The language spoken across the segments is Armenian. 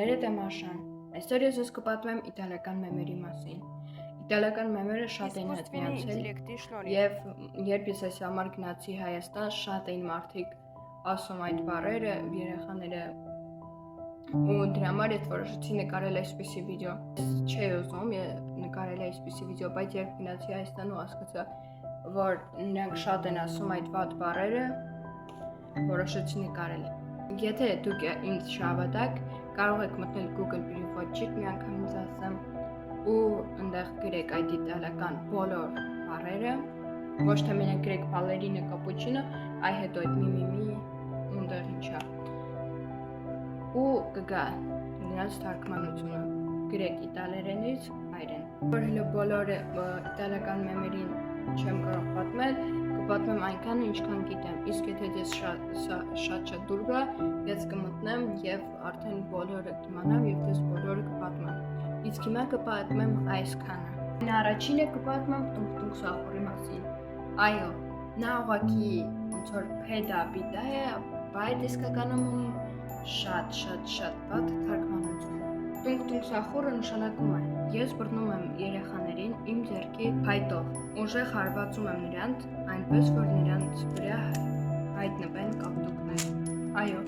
Ներետ եմ Աշան, այսօր ես ձեզ կպատմեմ իտալական մեմերի մասին։ Իտալական մեմերը շատ են հետ միացել և երբ ես այս համար գնացի Հայաստան, շատ էին մարդիկ ասում այդ բառերը, երեխաները ու դրա համար ես որոշեցի նկարել այսպիսի վիդեո։ Չէի ուզում նկարել այսպիսի վիդեո, բայց երբ գնացի Հայաստան ու հասկացա, որ նրանք շատ են ասում այդ վատ բառերը, որոշեցի նկարել։ Եթե դուք ինձ չհավատաք, կարող եք մտնել Google Perеводчик, մի անգամ ինձ ասեմ, ու այնտեղ գրեք այդ իտալական բոլոր բառերը, ոչ թե մենակ գրեք ballerina cappuccino, այ հետո այդ միմիմի ունդեղ ինչա։ Ու կգա նրանց թարգմանությունը, գրեք իտալերենից հայերեն։ Որ հենց բոլոր իտալական մեմերին չեմ կարող պատմել, կպատմեմ այնքան, ինչքան գիտեմ, իսկ եթե ես շատ դուր գա, ես կմտնեմ և արդեն բոլորը կիմանամ և ես բոլորը կպատմեմ։ Իսկ հիմա կպատմեմ այսքանը։ Առաջինը կպատմեմ տունգ-տունգ սախորի մասին։ Այո, նա ուղղակի ոնց որ փեդա պիտա է, բայց իսկականում ունի շատ վատ թարգմանություն։ Տունգ-տունգ սախորը նշանակում է ես բռնում եմ երեխաներին իմ ձեռքի փայտով, ուժեղ հարվածում եմ նրանց, այնպես որ նրանց վրա հայտնվեն կապտուկներ։ Այո,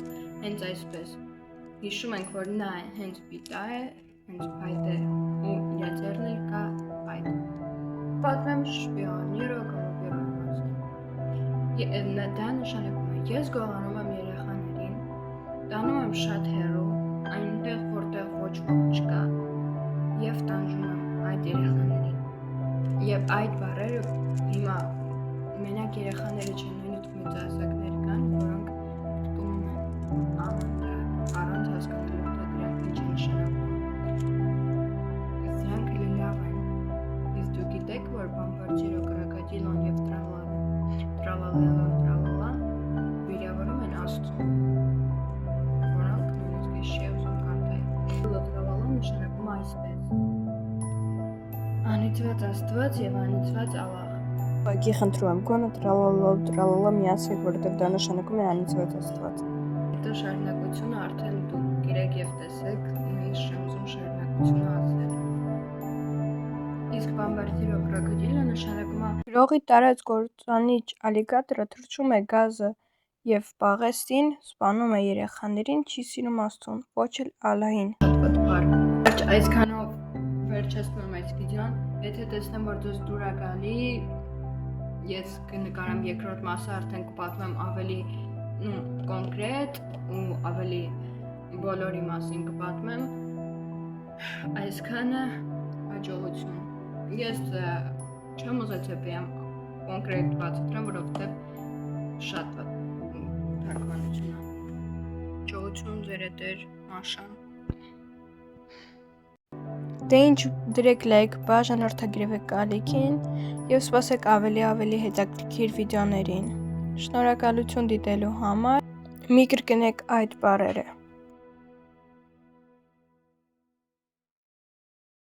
հենց այսպես։ Հիշում ենք, որ նա հենց պիտա է, հենց փայտ է ու իր ձեռն էլ կա փայտ։ Պատմեմ շպիոնիրո կամ մասին։ Դա նշանակում է ես գողանում եմ երեխաներին, տանում եմ շատ հեռու, այնտեղ որտեղ ոչ ոք չկա և տանջում եմ այդ երեխաներին։ Եվ այդ բառերը հիմա մենակ երեխաները չեն, նույնիսկ մեծահասակներ կան, որոնք տունում են անընդհատ, առանց հասկանալու թե դրանք ինչ են նշանակում։ Դրանք էլ լավ են։ Իսկ դուք գիտեք, որ բամբարդիրո կրակադիլոն և տրալալա վիրավորում են Աստծուն, որոնք նույնիսկ ես չի ուզում կարդալ։ Տրալալա նշանակում է այսպես. Անիծված Աստված և անիծված Ալլահ։ Ուղղակի խնդրում եմ, գոնե տրալալա միացեք, որովհետև դա նշանակում է անիծված Աստված։ Հետո շարունակությունը արդեն դուք գիրեք և տեսեք, նույնիսկ չեմ ուզում շարունակությունը ասել։ Իսկ բամբարդիրո կրոկոդիլը նշանակում է գրողի տարած կործանիչ ալիգատորը թռչում է գազը և Պաղեստին սպանում է երեխաներին, չի սիրում Աստծուն, ոչ էլ Ալլահին։ Այսքանով վերջացնում եմ այս վիդեոն, եթե տեսնեմ, որ ձեզ դուր է գալի, ես կնկարեմ երկրորդ մասը, արդեն կպատմեմ ավելի կոնկրետ ու ավելի բոլորի մասին կպատմեմ, այսքանը հաջողություն։ Ես չեմ ուզեցել բեմ կոնկրետ բացատրեմ, որովհետև շատ վատ թարգմանություն է։ Հաջողություն ձեր հետ էր Աշան։ Դե ինչ, դրեք լայք, բաժանորդագրվեք ալիքին և սպասեք ավելի հետաքրքիր վիդեոներին։ Շնորհակալություն դիտելու համար, մի կրկնեք այդ բառերը։